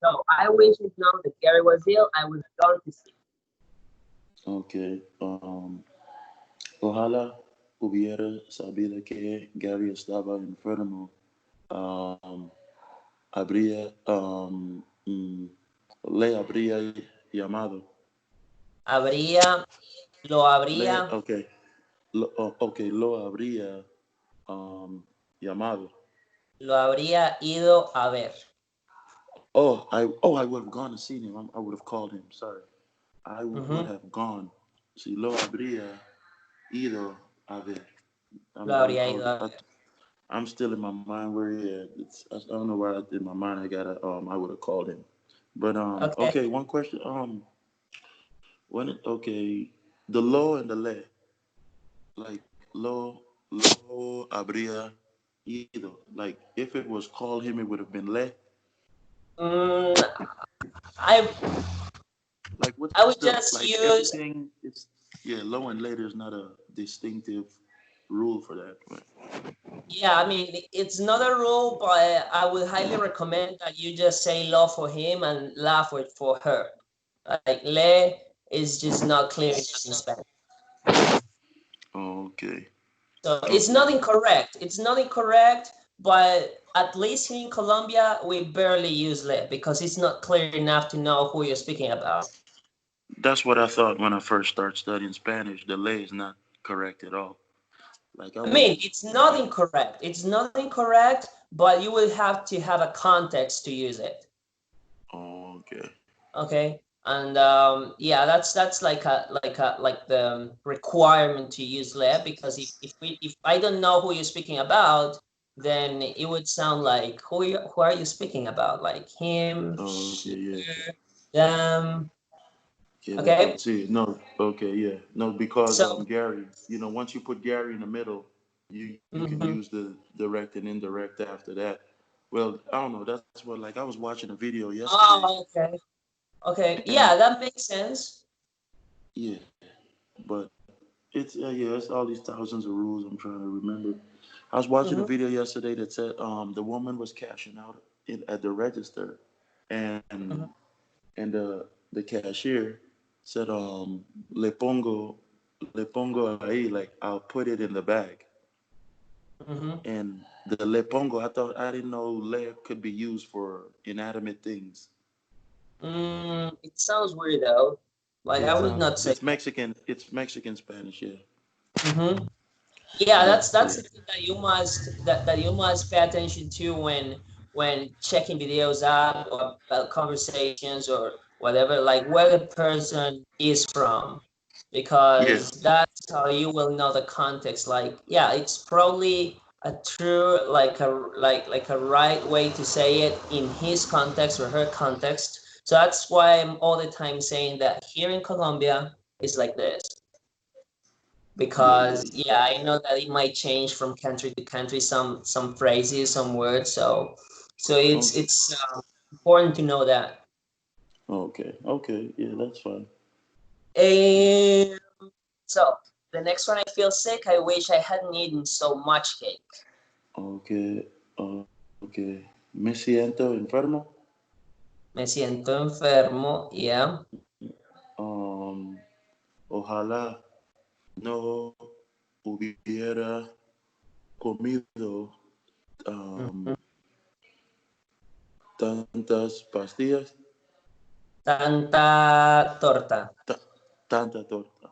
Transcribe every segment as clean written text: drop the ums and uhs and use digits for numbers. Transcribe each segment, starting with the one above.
So I wish it known that Gary was ill. I would have gone to see. Okay. Ojalá hubiera sabido que Gary estaba enfermo. Um, habría, le habría llamado. Lo Le, habría, okay. Okay, lo habría um, llamado. lo habría ido a ver. I would have gone and seen him. I would have called him. Sorry, would Ujú. have gone. Si lo habría ido a ver. Lo habría ido a ver. I'm still in my mind where he at. I don't know where in my mind I gotta I would have called him. But Okay. okay, one question. Okay, the lo and the le, like lo habría ido. Like if it was called him, it would have been le. Mm, I Like I what's would the just like use. everything? It's yeah, low and later is not a distinctive rule for that. But, Yeah, I mean, it's not a rule, but I would highly recommend that you just say lo for him and la for her. Like le is just not clear enough in Spanish. okay, So it's okay. not incorrect. It's not incorrect, but at least here in Colombia, we barely use le because it's not clear enough to know who you're speaking about. That's what I thought when I first started studying Spanish. The lay is not correct at all. Like I I was, mean, it's not incorrect. It's not incorrect, but you will have to have a context to use it. oh, okay. Okay, and yeah, that's like the requirement to use le because if I don't know who you're speaking about, then it would sound like who are you speaking about? Like him, Oh, okay, she, yeah. them. Yeah, Okay, that's it. No, okay, yeah. No, because so Gary, once you put Gary in the middle, you can mhm. use the direct and indirect after that. Well, I don't know. That's what like I was watching a video yesterday, Oh, okay, okay, and yeah, that makes sense. yeah, but it's all these thousands of rules I'm trying to remember. I was watching a Hmm. video yesterday that said the woman was cashing out at the register, and Hmm. the cashier said le pongo ahí, like I'll put it in the bag. Hmm. And the le pongo, I didn't know le could be used for inanimate things. It sounds weird though. Like I would not say It's that. Mexican. It's Mexican Spanish, yeah. Hmm. Yeah, But that's yeah, the thing that you must pay attention to when checking videos out or about conversations or whatever, like where the person is from, yeah. because that's how you will know the context. Like, yeah, it's probably a true like a right way to say it in his context or her context. So that's why I'm all the time saying that here in Colombia is like this Yeah, yeah, because yeah, I know that it might change from country to country, some phrases, some words. So yeah. it's important to know that. Okay, okay, yeah, that's fine. And so the next one, I feel sick. I wish I hadn't eaten so much cake. Okay, okay. Me siento enfermo. Me siento enfermo. Yeah. Um, Ojalá no hubiera comido um, Mhm. tantas pastillas, Tanta torta. ta- tanta torta.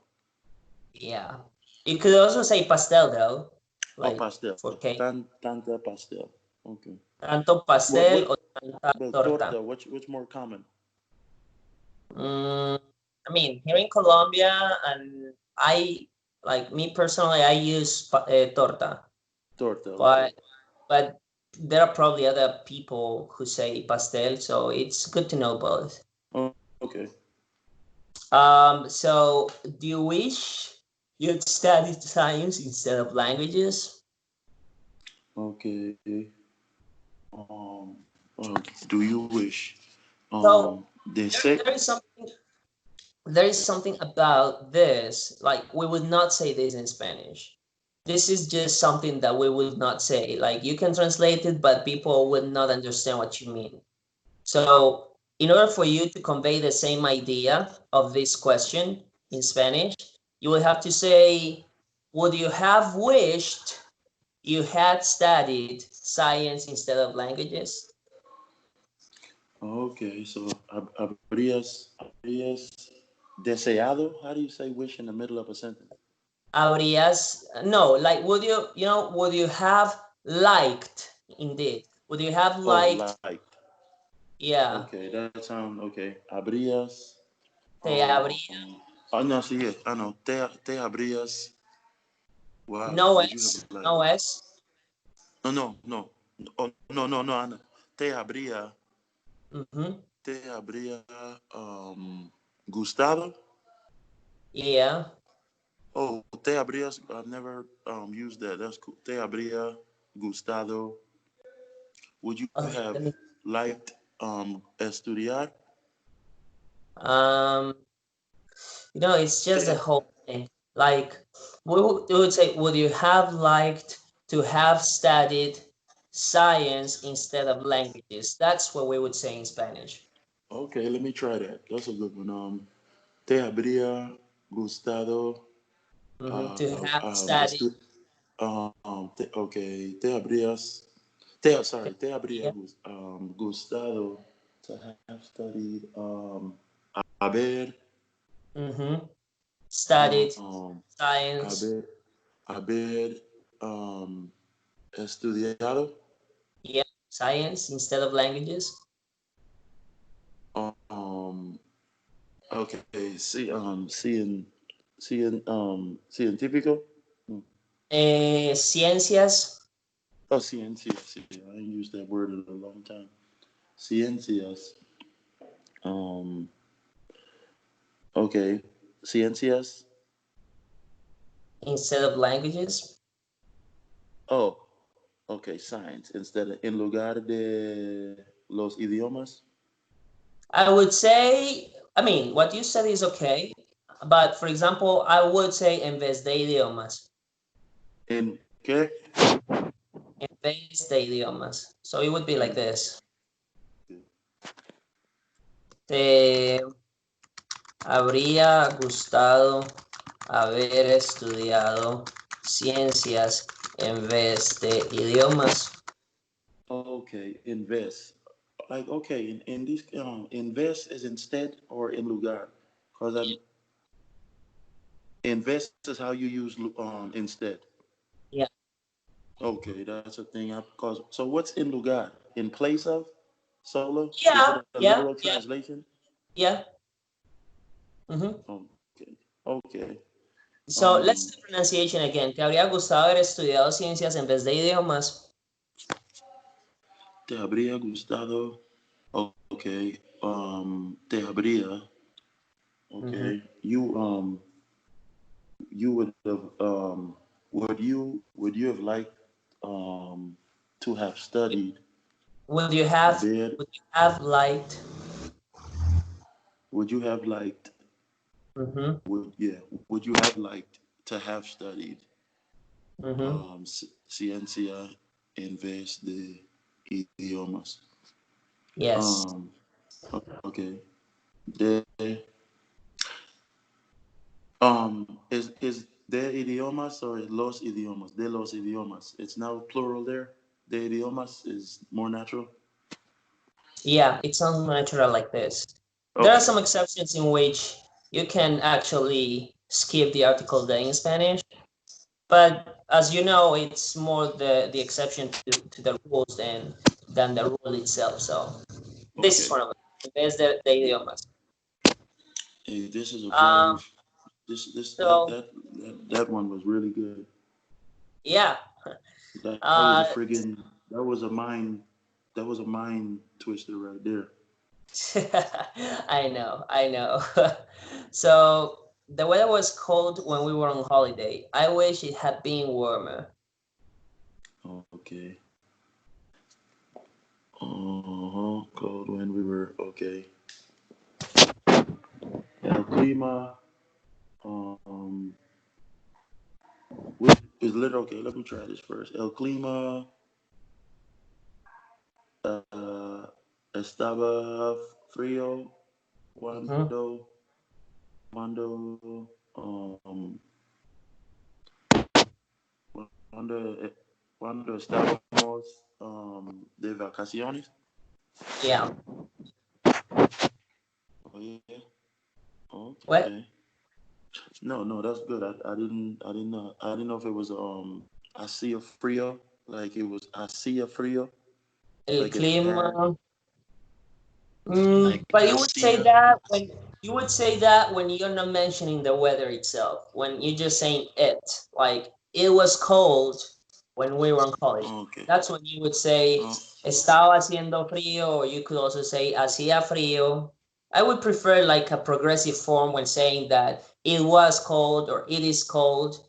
Yeah. You could also say pastel though, Oh, like pastel. for cake. Tanta pastel. Okay. Tanto What pastel what? o tanta Well, torta. torta. What's more common? Mm, I mean, here in Colombia, and I like me personally, I use torta, Torta. Okay. but but there are probably other people who say pastel, so it's good to know both. Okay. So do you wish you'd studied science instead of languages? Okay. Um. Do you wish? So They say. there is something about this, like we would not say this in Spanish. This is just something that we would not say. Like you can translate it, but people would not understand what you mean. So in order for you to convey the same idea of this question in Spanish, you will have to say, would you have wished you had studied science instead of languages? Okay, so habrías deseado. How do you say wish in the middle of a sentence? Habrías, no, like, would you have liked, indeed, would you have Oh, liked, like. yeah, Okay, that sounds okay. Habrías. te habría, Oh no, see, yeah, I know. Te habrías. Wow, no would you have es, like? no es, No, no, no. Oh, no, no, no, Ana. Te habría. mm-hmm. Te habría gustado. Yeah, Oh, te habrías. I've never used that. That's cool. Te habría gustado. Would you okay, have let me, liked estudiar? um, it's just Te, the whole thing. Like, we would say, would you have liked to have studied science instead of languages? That's what we would say in Spanish. okay, let me try that. That's a good one. Te habría gustado To have studied, estu okay, sorry, te habría yeah, gustado to have studied haber mm-hmm. Studied um, science, haber haber estudiado yeah, science instead of languages. um, okay, científico. Hmm. Ciencias, Oh, ciencias, sí. I ain't used that word in a long time. Ciencias. Um, okay. Ciencias. instead of languages. Oh, okay. Science instead of en lugar de los idiomas. I would say, I mean, what you said is okay, but for example, I would say en vez de idiomas, En qué? en vez de idiomas. So it would be like this. Te habría gustado haber estudiado ciencias en vez de idiomas. Okay. Invest. Like okay. In these invest is instead or in lugar. Cause I'm invest is how you use instead. Yeah. Okay, that's a thing. Cause so what's in lugar? In place of solo? Is it Yeah, a literal yeah, yeah, translation? yeah. Mhm. Okay. Okay. So let's Um, do the pronunciation again. ¿Te habría gustado haber estudiado ciencias en vez de idiomas? te habría gustado. Okay. Te habría. Mhm. Okay. You would have would you have liked to have studied Would you a have bit? would you have liked? Would you have liked Mhm. would yeah, would you have liked to have studied Mhm. ciencia en vez de idiomas? Yes. Um, okay. De is de idiomas or los idiomas? De los idiomas. It's now plural there. De idiomas is more natural. Yeah, it sounds natural like this. There are Okay. some exceptions in which you can actually skip the article de in Spanish, but as you know, it's more the exception to the rules than the rule itself. So this is Okay. one of them. There's the idiomas. Hey, this is a very Um, this so that one was really good. yeah, That was a uh, friggin' that was a mind twister right there. I know. So the weather was cold when we were on holiday. I wish it had been warmer. Okay. Cold when we were okay. El clima um is literal okay, let me try this first. El clima uh estaba frío Mhm. cuando cuando cuando estábamos de vacaciones. Yeah. Oh yeah. What? Okay. No, that's good. I didn't know if it was hacía frío, like it was hacía frío, El like it had, clima. like But hacía. you would say that when you're not mentioning the weather itself, when you're just saying it, like it was cold when we were in college. Okay. That's when you would say Oh, estaba haciendo frío, or you could also say hacía frío. I would prefer like a progressive form when saying that it was cold or it is cold.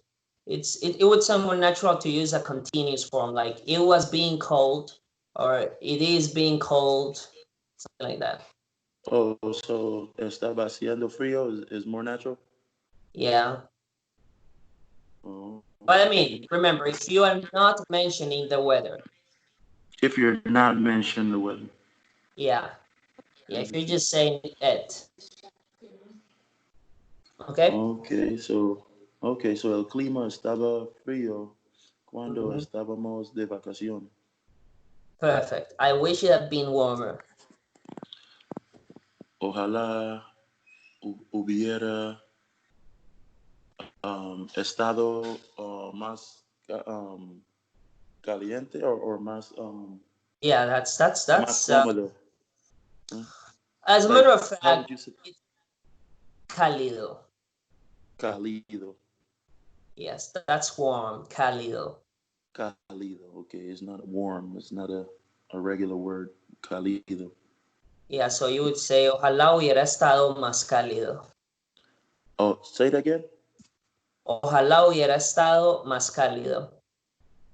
It would sound more natural to use a continuous form, like it was being cold or it is being cold, something like that. oh, so estaba haciendo frío is more natural. Yeah. Oh, But I okay. mean, remember, if you are not mentioning the weather, If you're not mentioning the weather. yeah. Yeah, if you're Okay. just saying it, okay? Okay, so el clima estaba frío cuando Mhm. estábamos de vacaciones. Perfect. I wish it had been warmer. Ojalá hubiera estado más caliente or más Yeah, más cómodo. Huh? as a matter Like of how would fact, you say it's cálido. cálido? Yes, that's warm, cálido. Cálido. Okay, it's not warm. It's not a regular word. Cálido. Yeah, so you would say, ojalá hubiera estado más cálido. Oh, say it again. Ojalá hubiera estado más cálido.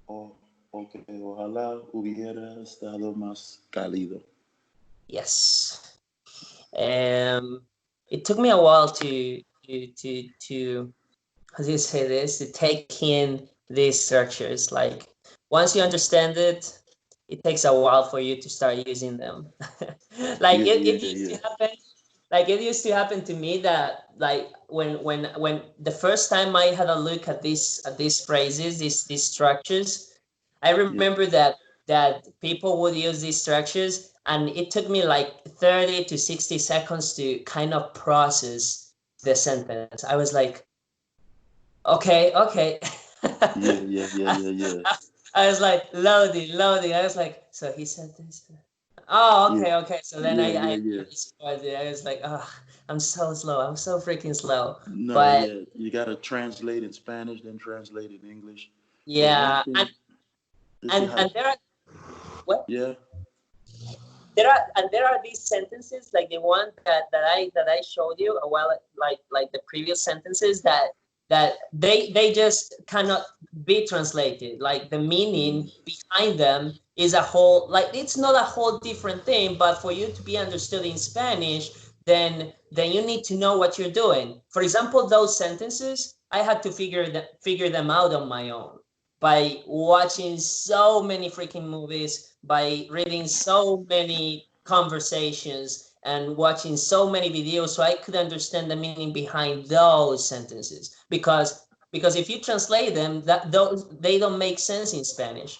Oh, okay. Ojalá hubiera estado más cálido. Yes. It took me a while to how do you say this, to take in these structures. Like once you understand it, it takes a while for you to start using them. Like Yeah, it yeah, used to yeah. happen. Like it used to happen to me that like when the first time I had a look at these phrases, these structures, I Yeah. remember that people would use these structures, and it took me like 30 to 60 seconds to kind of process the sentence. I was like, okay, okay. Yeah, yeah, yeah, yeah, yeah. I was like loading. I was like, so he said this. Oh, Yeah. okay. So then Yeah, I yeah, yeah. responded. I was like, oh, I'm so slow. I'm so freaking slow. No, But yeah. You gotta translate in Spanish, then translate in English. But one yeah, thing is you and have, there are what yeah, there are these sentences like the one that I showed you a while, like the previous sentences that they just cannot be translated. Like the meaning mm, behind them is a whole, like it's not a whole different thing, but for you to be understood in Spanish, then you need to know what you're doing. For example, those sentences I had to figure them out on my own by watching so many freaking movies, by reading so many conversations and watching so many videos, so I could understand the meaning behind those sentences. Because if you translate them, that those they don't make sense in Spanish.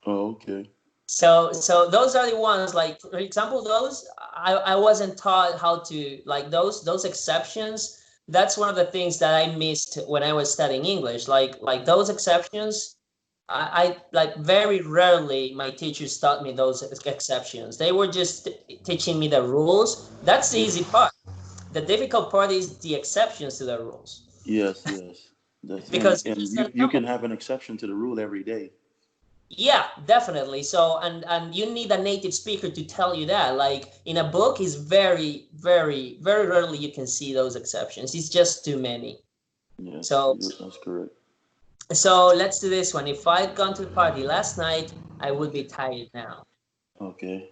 oh, okay. So those are the ones, like for example, those I wasn't taught how to, like those exceptions. That's one of the things that I missed when I was studying English. Like those exceptions, I like very rarely my teachers taught me those exceptions. They were just teaching me the rules. That's the easy part. The difficult part is the exceptions to the rules, Yes, yes. That's because you and just you don't you know. can have an exception to the rule every day. Yeah, definitely. So and you need a native speaker to tell you that. Like in a book is very rarely you can see those exceptions. It's just too many. Yes, So that's correct. so let's do this one. If I'd gone to the party last night, I would be tired now. Okay.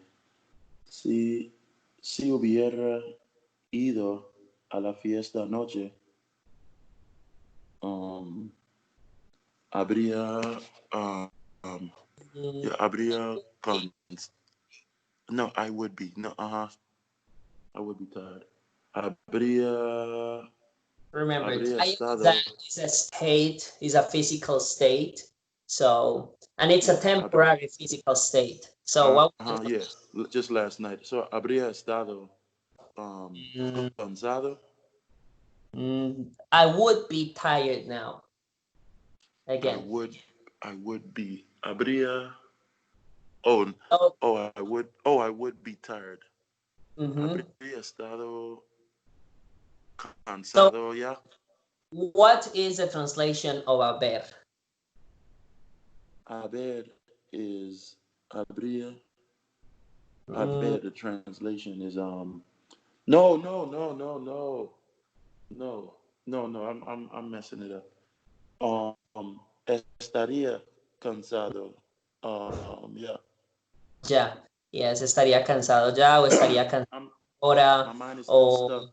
Si si hubiera ido a la fiesta anoche, um, habría yeah, Mm, habría con no, I would be no, I would be tired. Habría, Remember, habría tired is a, estado. is a state, is a physical state. So, and it's a Yeah. temporary physical state. So, what would the Yeah. Just last night. So habría estado mm, cansado. I would be tired now. I Again. would. I would be. Habría. Oh. Oh, Oh. I would. Oh. I would be tired. mm-hmm. Habría estado So, cansado ya. what is the translation of haber? Haber is habría. Mm, Haber. The translation is No. No. No. No. No. No. No. No. I'm messing it up. Estaría cansado. Yeah. ya, yes, estaría cansado ya o estaría cansado I'm ahora my mind is still o stuck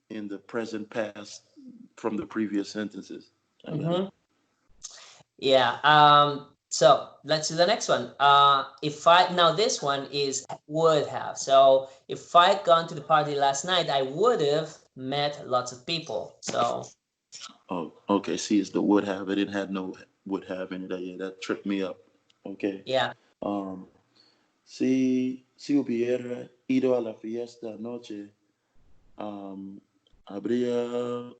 in the present past from the previous sentences. I got it. mhm. Yeah. So let's do the next one. If I now this one is would have. So if I'd gone to the party last night, I would have met lots of people. So Oh, okay. See, it's the would have. It didn't have no would have in it. Yeah, that tripped me up. Okay. yeah, Um, si hubiera ido a la fiesta anoche, um, habría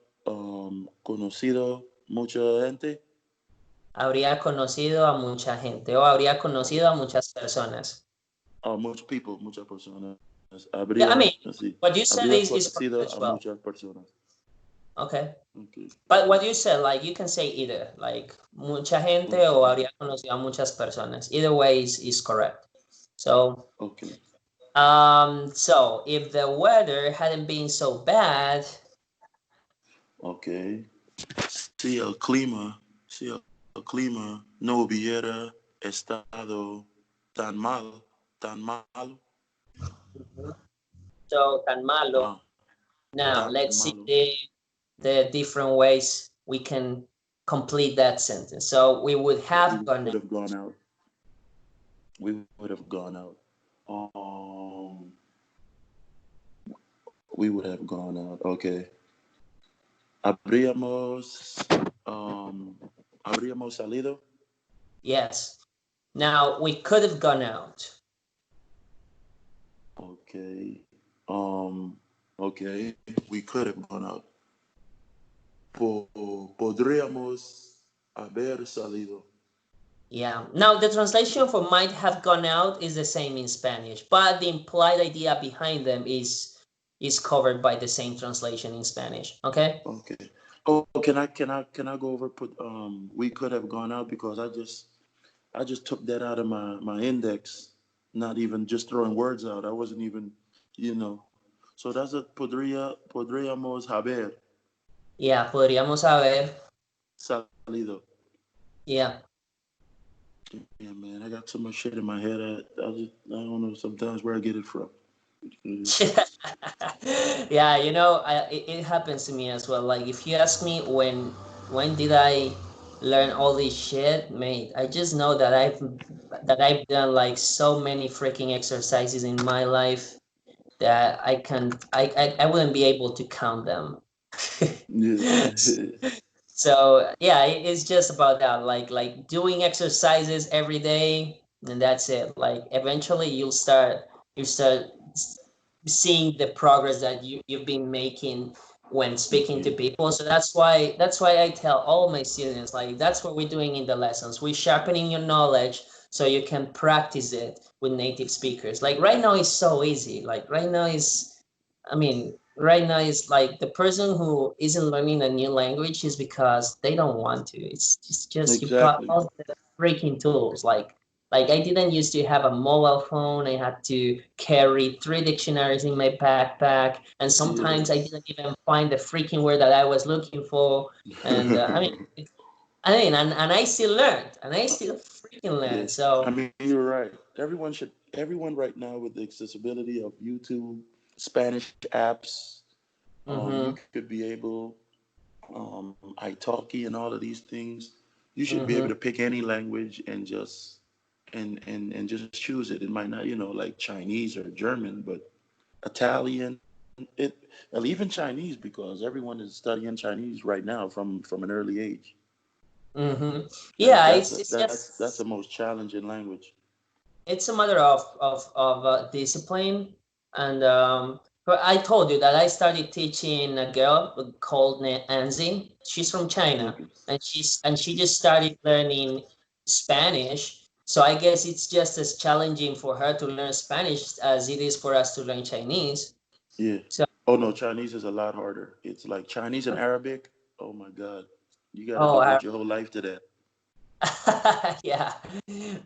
conocido mucha gente. habría conocido a mucha gente o habría conocido a muchas personas. Muchas personas. Yeah, I Habría, mean, sí, what you said habría is correct conocido as a well. muchas personas. Okay. Okay. But what you said, like you can say either, like mucha gente o Okay. habría conocido a muchas personas. Either way is correct. So, Okay. so if the weather hadn't been so bad, Okay. Si el clima no hubiera estado tan mal, tan malo, so tan malo. ah, Now tan let's see malo, the different ways we can complete that sentence. So we would we have would gone. have gone out. We would have gone out. Um, we would have gone out. Okay. Habríamos, um, habríamos salido. Yes. Now we could have gone out. Okay. Um, okay. We could have gone out. Podríamos haber salido. Yeah. Now the translation for might have gone out is the same in Spanish, but the implied idea behind them is covered by the same translation in Spanish. Okay? Okay. Oh, can I go over put we could have gone out because I just took that out of my index, not even just throwing words out. I wasn't even, you know. So that's a podríamos haber Yeah, podríamos haber. salido. Yeah. Yeah, man, I got so much shit in my head. I don't know sometimes where I get it from. Yeah, it happens to me as well. Like if you ask me when did I learn all this shit, mate, I just know that I've done like so many freaking exercises in my life that I wouldn't be able to count them. Yeah. So yeah, it's just about that, like doing exercises every day, and that's it. Like eventually you start seeing the progress that you've been making when speaking to Yeah. people. So that's why I tell all my students, like that's what we're doing in the lessons. We're sharpening your knowledge so you can practice it with native speakers. Like right now is so easy. Like right now is I mean, right now is like the person who isn't learning a new language is because they don't want to. It's just you've got Exactly. all the freaking tools. Like I didn't used to have a mobile phone. I had to carry 3 dictionaries in my backpack, and sometimes I Yes. didn't even find the freaking word that I was looking for. And and I still learned, and I still freaking Yeah. learned. So I mean, you're right. Everyone right now with the accessibility of YouTube, Spanish apps, you mm-hmm, could be able, italki and all of these things. You should be able mm-hmm. to pick any language and just and just choose it. It might not, like Chinese or German, but Italian, it, well, even Chinese, because everyone is studying Chinese right now from an early age, Mm-hmm. and Yeah, it's that's the just most challenging language. it's a matter of discipline. And but I told you that I started teaching a girl called Anzi. She's from China, Okay. and she just started learning Spanish. So I guess it's just as challenging for her to learn Spanish as it is for us to learn Chinese. Yeah. So Oh no, Chinese is a lot harder. It's like Chinese and Arabic. Oh my God, you got to oh devote your whole life to that. yeah,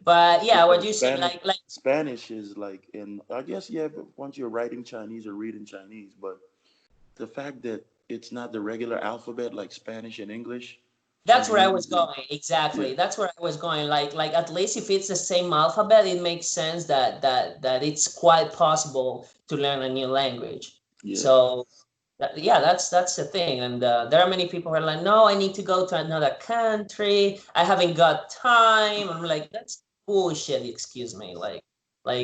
but yeah, what Because you say like Spanish is like, and I guess yeah, but once you're writing Chinese or reading Chinese, but the fact that it's not the regular alphabet like Spanish and English, that's where I was Chinese is going. yeah, Exactly. That's where I was going. Like at least if it's the same alphabet, it makes sense that it's quite possible to learn a new language. yeah. So yeah, that's the thing. And there are many people who are like, no, I need to go to another country. I haven't got time. I'm like, that's bullshit. Excuse me.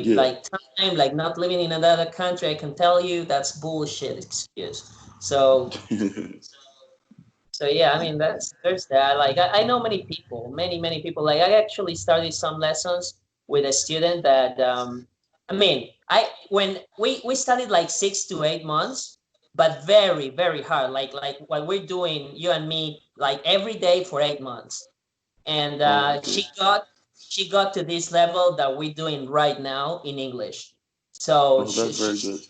Yeah. Like time, like not living in another country. I can tell you that's bullshit excuse. So so yeah, I mean that's there's that. Like I know many people, many people. Like I actually started some lessons with a student that I mean I when we studied like 6 to 8 months, but very hard. Like what we're doing, you and me, like every day for 8 months. And Oh, okay. she got to this level that we're doing right now in English. So Oh, that's very good.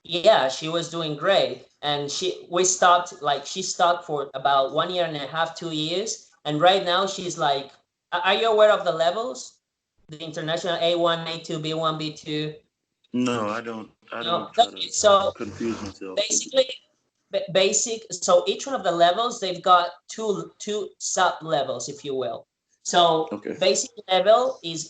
yeah, she was doing great. And we stopped, like, she stopped for about 1 year and a half, 2 years. And right now she's like, are you aware of the levels? The international A1, A2, B1, B2? No, I don't. I don't No. try to Okay, so confuse myself. basically, basic, so each one of the levels, they've got two sub levels, if you will. So Okay. basic level is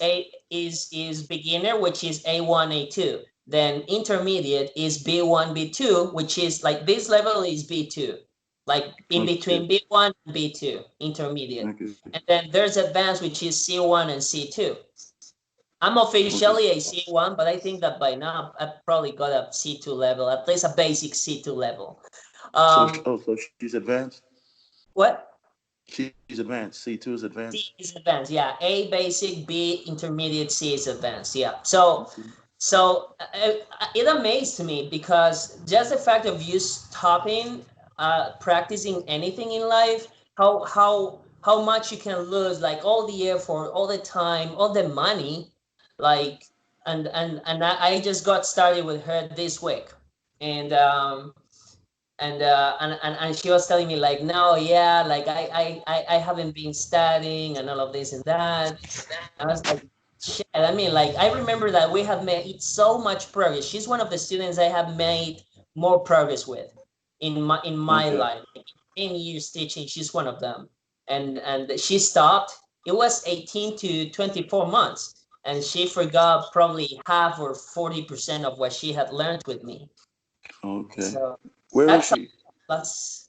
beginner, which is A1, A2. Then intermediate is B1, B2, which is like this level is B2, like in Okay. between B1 and B2, intermediate. Okay. And then there's advanced, which is C1 and C2. I'm Okay. officially a C1, but I think that by now I've probably got a C2 level, at least a basic C2 level. So, Um, oh, so she's advanced. what? She's advanced. C2 is advanced. C is advanced, yeah. A basic, B intermediate, C is advanced, yeah. So, Okay. it amazed me because just the fact of you stopping practicing anything in life, how much you can lose, like all the effort, all the time, all the money, like, and I just got started with her this week, and and she was telling me like, no, yeah, like I haven't been studying and all of this and that. I was like, shit. I mean, like I remember that we have made so much progress. She's one of the students I have made more progress with in my Okay. life. Like, 10 years teaching, she's one of them. And she stopped. It was 18 to 24 months, and she forgot probably half or 40% of what she had learned with me. Okay. So Where is that's she? that's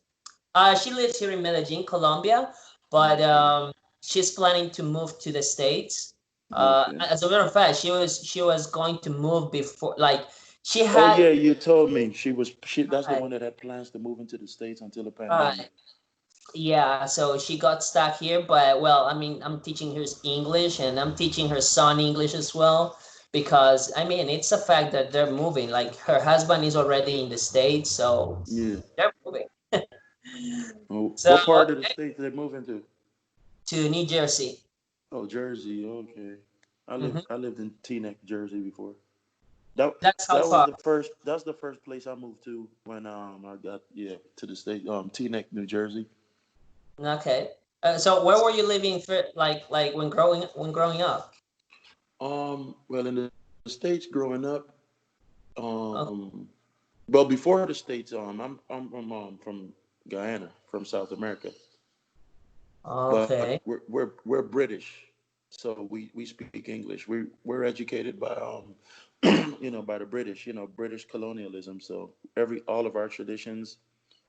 she lives here in Medellin, Colombia, but Okay. she's planning to move to the States. Okay. As a matter of fact, she was going to move before, like she Oh had yeah, you told me she was. She that's the right, one that had plans to move into the states until the pandemic. right, yeah. So she got stuck here, but well, I mean, I'm teaching her English and I'm teaching her son English as well because I mean, it's a fact that they're moving. Like her husband is already in the States, so Yeah. they're moving. Oh, So what part of the state did they move into? to New Jersey. Oh, Jersey. Okay. Hmm. I lived in Teaneck, Jersey before. That That's how that was far. the first. That's the first place I moved to when I got yeah to the state. Teaneck, New Jersey. Okay. So where were you living for, like when growing up? Well, in the states growing up, Oh, um, well before the states, I'm from Guyana, from South America, but okay. we're British, so we speak English. We're educated by by the British, British colonialism. So all of our traditions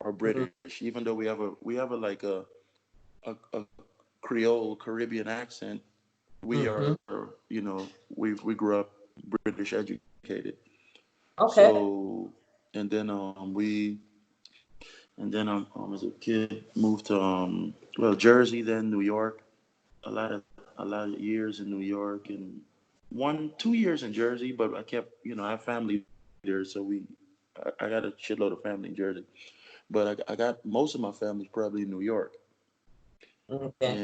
are Mhm, British, even though we have a Creole Caribbean accent. We mhm. are we grew up British educated. Okay. So, and then as a kid moved to well, Jersey, then New York. A lot of years in New York, and 2 years in Jersey. But I kept, I have family there, so I got a shitload of family in Jersey. But I got most of my family's probably in New York, Okay.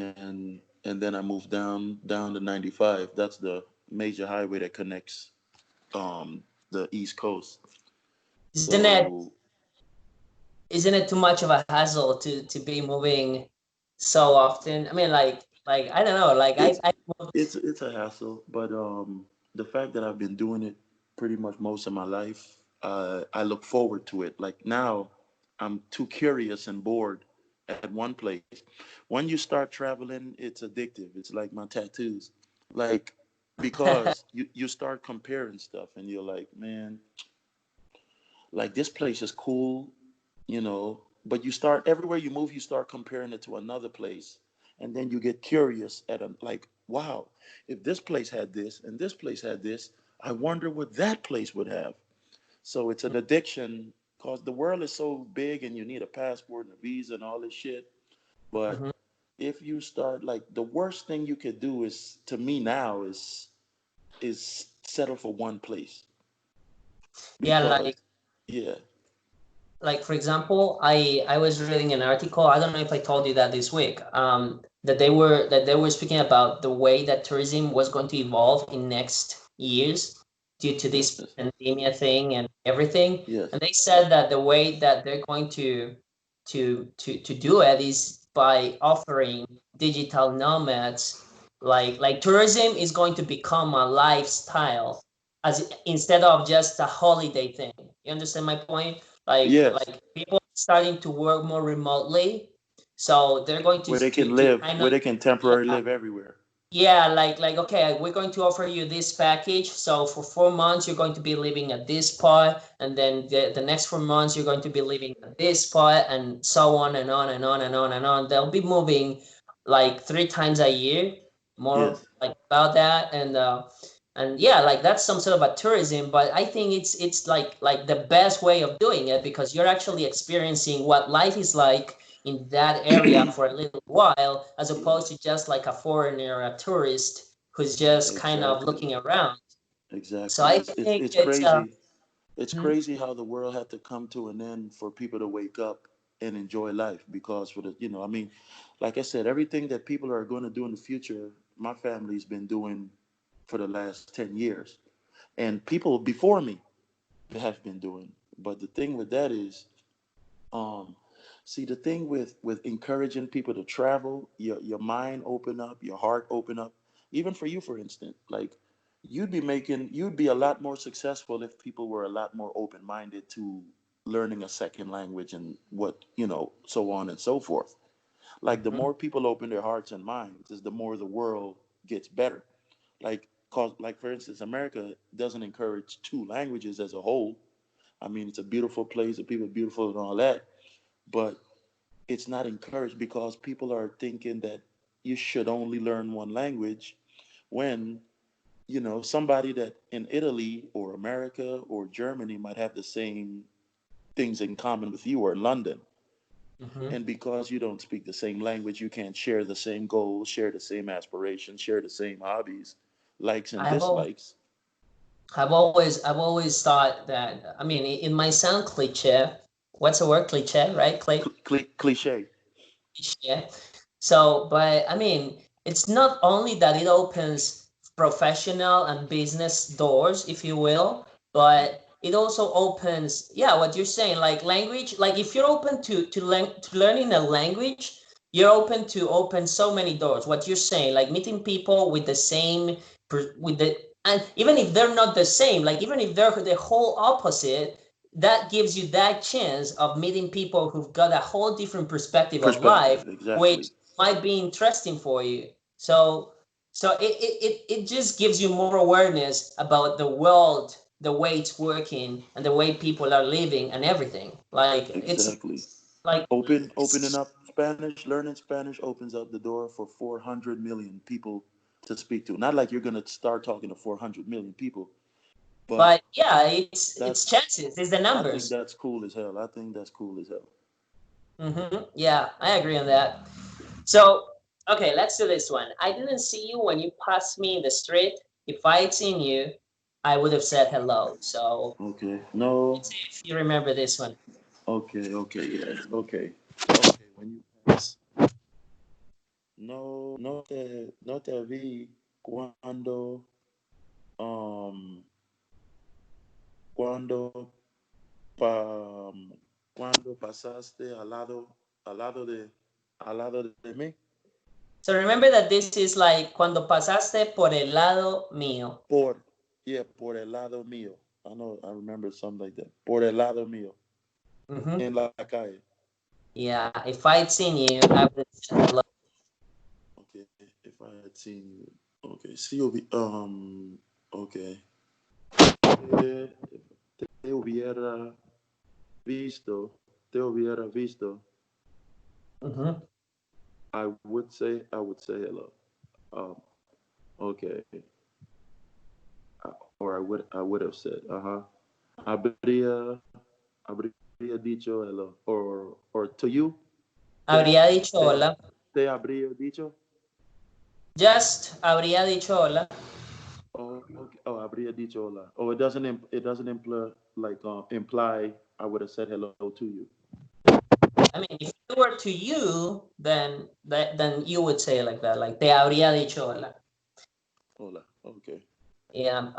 and then I moved down to 95. That's the major highway that connects the East Coast. Isn't it So isn't it too much of a hassle to be moving so often? I mean, like I don't know. Like it's I moved. it's a hassle, but the fact that I've been doing it pretty much most of my life, I look forward to it. Like now, I'm too curious and bored at one place. When you start traveling, it's addictive. It's like my tattoos, like because you start comparing stuff, and you're like, man, like this place is cool, but you start everywhere you move, you start comparing it to another place, and then you get curious at like, wow, if this place had this and this place had this, I wonder what that place would have. So it's an addiction because the world is so big and you need a passport and a visa and all this shit. But Mhm. if you start, like, the worst thing you could do is, to me now, is settle for one place Yeah, because yeah. like for example, I was reading an article. I don't know if I told you that this week. That they were speaking about the way that tourism was going to evolve in next years due to Yes. this pandemic thing and everything. Yes. And they said that the way that they're going to do it is by offering digital nomads. Like tourism is going to become a lifestyle as instead of just a holiday thing. You understand my point? Yes. Like people starting to work more remotely, so they're going Where they can to live, kind where of, they can temporarily yeah, live everywhere. yeah, like okay, we're going to offer you this package. So for 4 months, you're going to be living at this spot, and then the next 4 months, you're going to be living at this spot, and so on and on and on and on and on. They'll be moving like 3 times a year, more Yes. like about that, and yeah, like that's some sort of a tourism. But I think it's like the best way of doing it because you're actually experiencing what life is like in that area for a little while, as opposed Yeah. to just like a foreigner or a tourist who's just kind of Exactly. looking around. So Exactly. I It's think it's it's crazy. It's mhm, crazy how the world had to come to an end for people to wake up and enjoy life. Because for the, I mean, like I said, everything that people are going to do in the future, my family's been doing for the last 10 years, and people before me have been doing. But the thing with that is, um, see, the thing with encouraging people to travel, your mind open up, your heart open up. Even for you, for instance, like you'd be a lot more successful if people were a lot more open minded to learning a second language and what, so on and so forth. Like the mhm. more people open their hearts and minds, is the more the world gets better. Like for instance, America doesn't encourage two languages as a whole. I mean, it's a beautiful place, the people are beautiful and all that, but it's not encouraged because people are thinking that you should only learn one language when, somebody that in Italy or America or Germany might have the same things in common with you, or London. Mhm. And because you don't speak the same language, you can't share the same goals, share the same aspirations, share the same hobbies, likes and I've al- dislikes. I've always thought that. I mean, it might sound cliche. What's the word? Cliche, right? Cliche. Cliche. So, but I mean, it's not only that it opens professional and business doors, if you will, but it also opens, yeah, what you're saying, like language. Like if you're open to learning a language, you're open to open so many doors. What you're saying, like meeting people with the same, with the, and even if they're not the same, like even if they're the whole opposite, that gives you that chance of meeting people who've got a whole different perspective of life, Perspective, which exactly. might be interesting for you. So it just gives you more awareness about the world, the way it's working, and the way people are living and everything. Like Exactly. like Opening it's up Spanish, learning Spanish opens up the door for 400 million people to speak to. Not like you're going to start talking to 400 million people. But yeah, it's that's chances. It's the I think numbers. that's cool as hell. I think that's cool as hell. Yeah, I agree on that. So, okay, let's do this one. I didn't see you when you passed me in the street. If I had seen you, I would have said hello. So Okay. No. let's see if you remember this one. Okay. Okay. Yeah. Okay. Okay. When you pass. No. No te vi um cuando pa, cuando pasaste al lado de mí. So remember that this is like cuando pasaste por el lado mío. Por por el lado mío. I know. I remember something like that. Por el lado mío. En la calle. Yeah, if I had seen you, I would have said hello. Okay, if I had seen you. Okay, see you be okay. Eh, Te hubiera te hubiera visto, I would say hello. Um, okay, or I would have said, habría dicho hello, or to you, Habría dicho te, hola. te habría dicho, Just habría dicho hola. oh, okay, oh, habría dicho hola. Oh, it doesn't imply imply I would have said hello to you. I mean, if it were to you, then you would say it like that, like te habría dicho hola. Hola, okay. Yeah.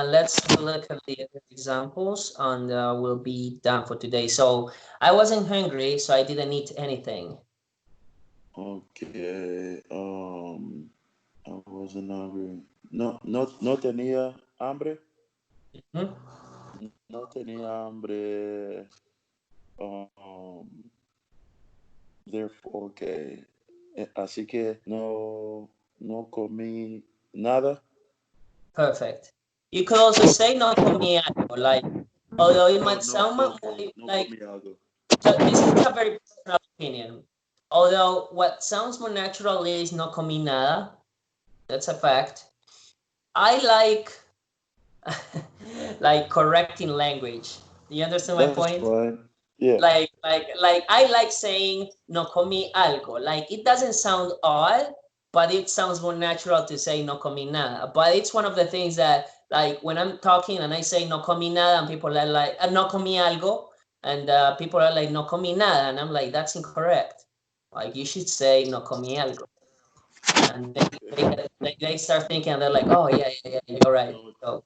Let's have a look at the other examples, and we'll be done for today. So I wasn't hungry, so I didn't eat anything. Okay. I wasn't hungry. No tenía hambre. Hmm? No tenía hambre. Um, Therefore, okay. Así que no comí nada. Perfect. You could also say no comí algo, like although it Oh might no, sound okay. No like comí algo. so. This is a very personal opinion. Although what sounds more natural is no comí nada. That's a fact. I like like correcting language. Do you understand my That's point? fine. Yeah. Like I like saying no comí algo. Like it doesn't sound odd, but it sounds more natural to say no comí nada. But it's one of the things that like when I'm talking and I say no comí nada and people are like no comí algo and people are like no comí nada and I'm like that's incorrect. Like you should say no comí algo. And they start thinking and they're like, oh yeah, you're right. No, So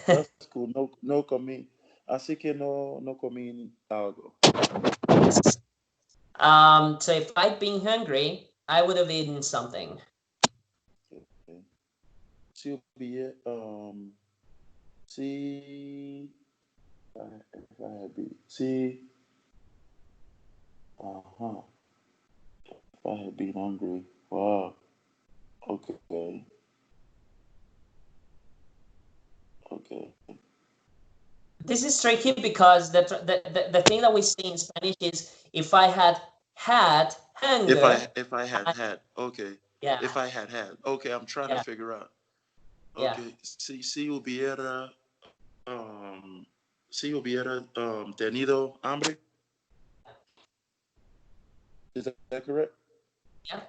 that's cool. No comí. Así que no comí algo. yes. So if I'd been hungry, I would have eaten something. Okay. Si hubiera, si if I had been, see, uh-huh, if I had been hungry, wow, okay, okay. This is tricky because the thing that we say in Spanish is if I had hunger, If I had I, had, okay, yeah, if I had had, okay, I'm trying to yeah, figure out. yeah. Okay, si hubiera, si hubiera tenido hambre, is that correct? Yeah.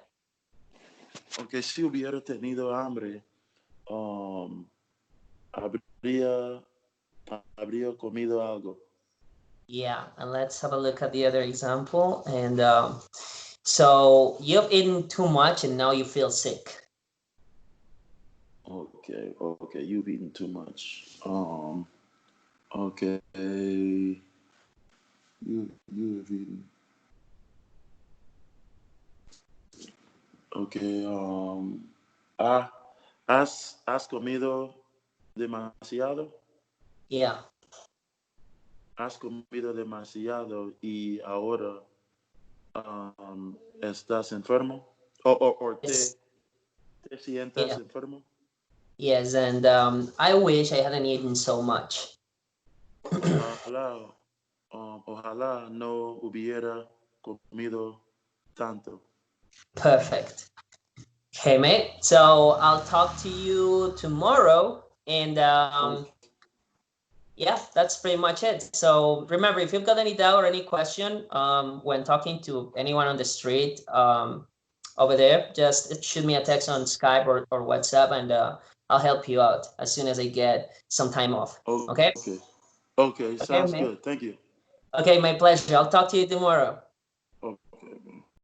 Okay, si hubiera tenido hambre, um, habría habría comido algo. Yeah, and let's have a look at the other example. And so you've eaten too much and now you feel sick. Okay, okay, you've eaten too much. Okay, you've eaten. Okay, ah, has comido demasiado. Yeah. Has comido demasiado y ahora estás enfermo. Or Yes. te sientas Yeah. enfermo. Yes, and I wish I hadn't eaten so much. Ojalá, ojalá no hubiera comido tanto. Perfect. Okay, mate. So I'll talk to you tomorrow, and Okay. yeah, that's pretty much it. So remember, if you've got any doubt or any question when talking to anyone on the street over there, just shoot me a text on Skype or WhatsApp, and I'll help you out as soon as I get some time off. Okay? Okay. Okay, Okay, sounds man. good. Thank you. Okay, my pleasure. I'll talk to you tomorrow.